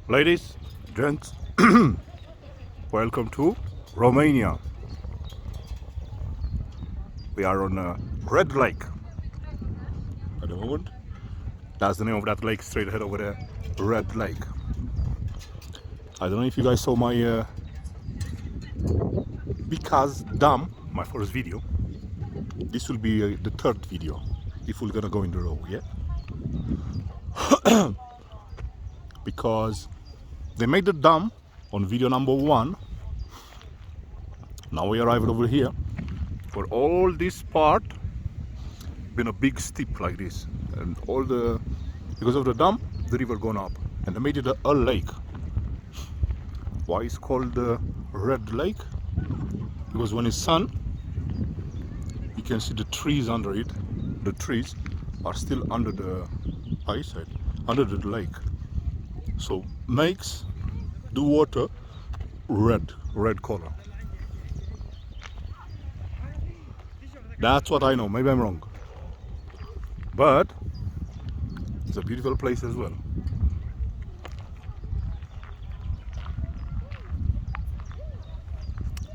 Ladies, gents, welcome to Romania. We are on a red lake at the moment. That's the name of that lake straight ahead over there, Red Lake. I don't know if you guys saw my Bicaz dam, my first video. This will be the third video if we're gonna go in the row, yeah? Because they made the dam on video number 1. Now we arrived over here. For all this part, been a big steep like this, and because of the dam, the river gone up, and they made it a lake. Why it's called the Red Lake? Because when it's sun, you can see the trees under it. The trees are still under the eyesight, under the lake. So makes the water red color. That's what I know. Maybe I'm wrong, but it's a beautiful place as well.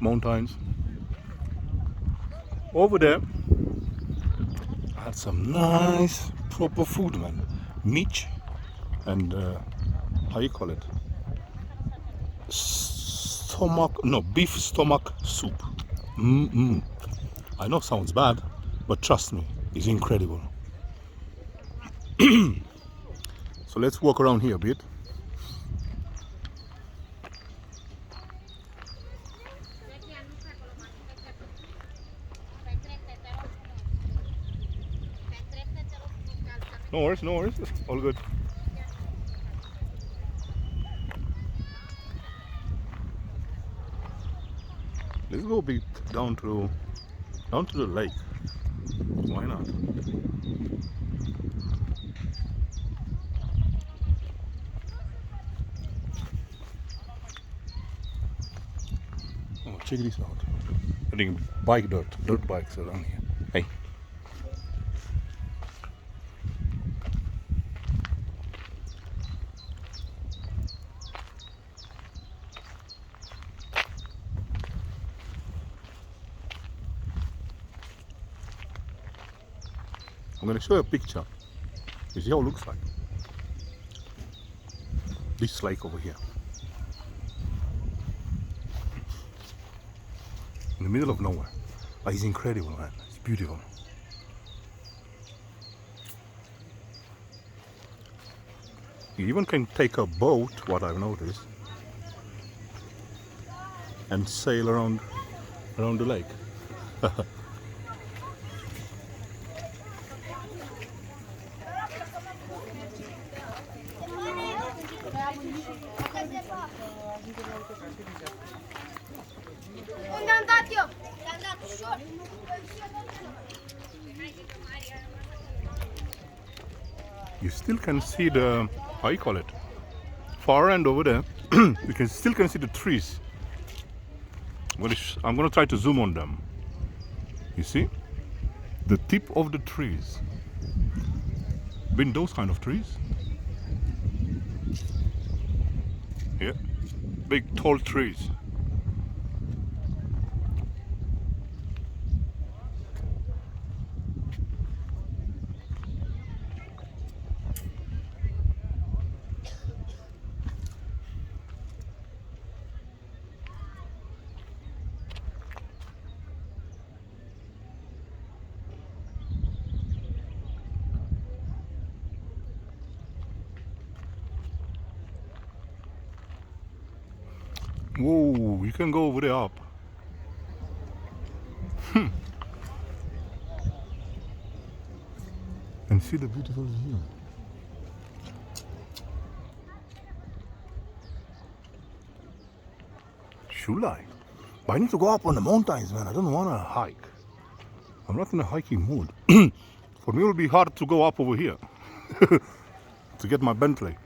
Mountains. Over there, I had some nice proper food, man. Meat and how you call it? Beef stomach soup. I know sounds bad, but trust me, it's incredible. So let's walk around here a bit. No worries, all good. Let's go a bit down to the lake. Why not? Oh, check this out. I think dirt bikes around here. Hey. I'm going to show you a picture. You see how it looks like. This lake over here. In the middle of nowhere. But it's incredible, man. It's beautiful. You even can take a boat, what I've noticed, and sail around the lake. You still can see the, how you call it, far end over there. You still can see the trees. I'm gonna try to zoom on them. You see the tip of the trees. Been those kind of trees. Yeah, big tall trees. Whoa, you can go over there up. And see the beautiful view. Should I? But I need to go up on the mountains, man. I don't want to hike. I'm not in a hiking mood. For me, it will be hard to go up over here to get my Bentley.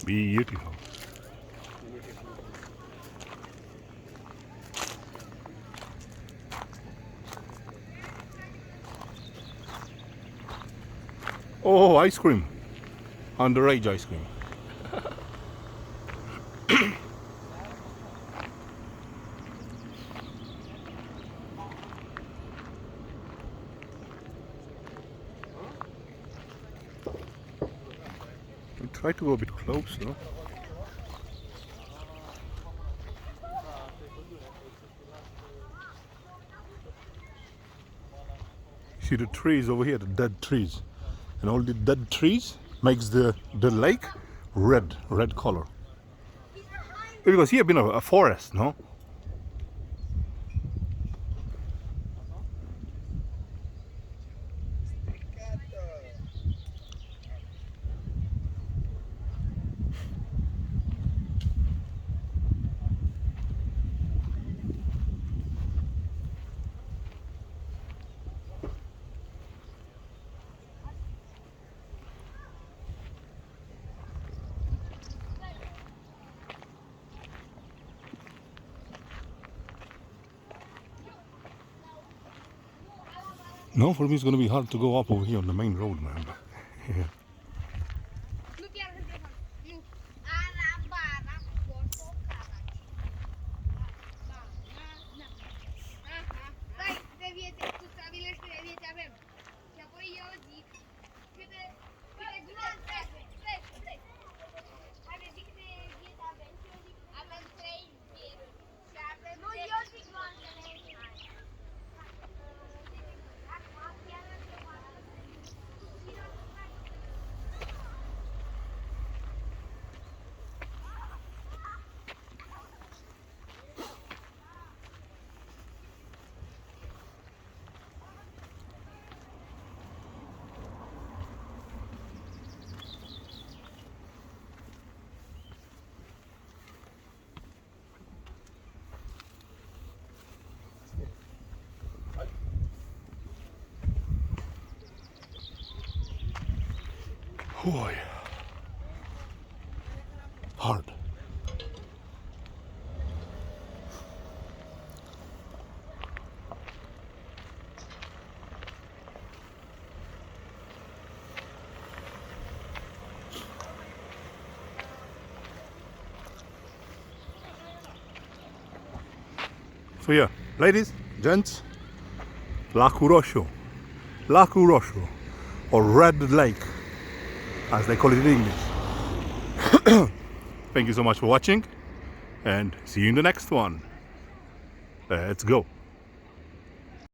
Beautiful. Oh, ice cream. Underage ice cream. We try to go a bit close, though. See the trees over here, the dead trees, and all the dead trees makes the lake red color. Because here been a forest, no? No, for me it's gonna be hard to go up over here on the main road, man. Yeah. Boy, hard. So yeah, ladies, gents, 𝗜𝗰𝗲-𝗟𝗢, or Red Lake, as they call it in English. Thank you so much for watching, and see you in the next one. Let's go.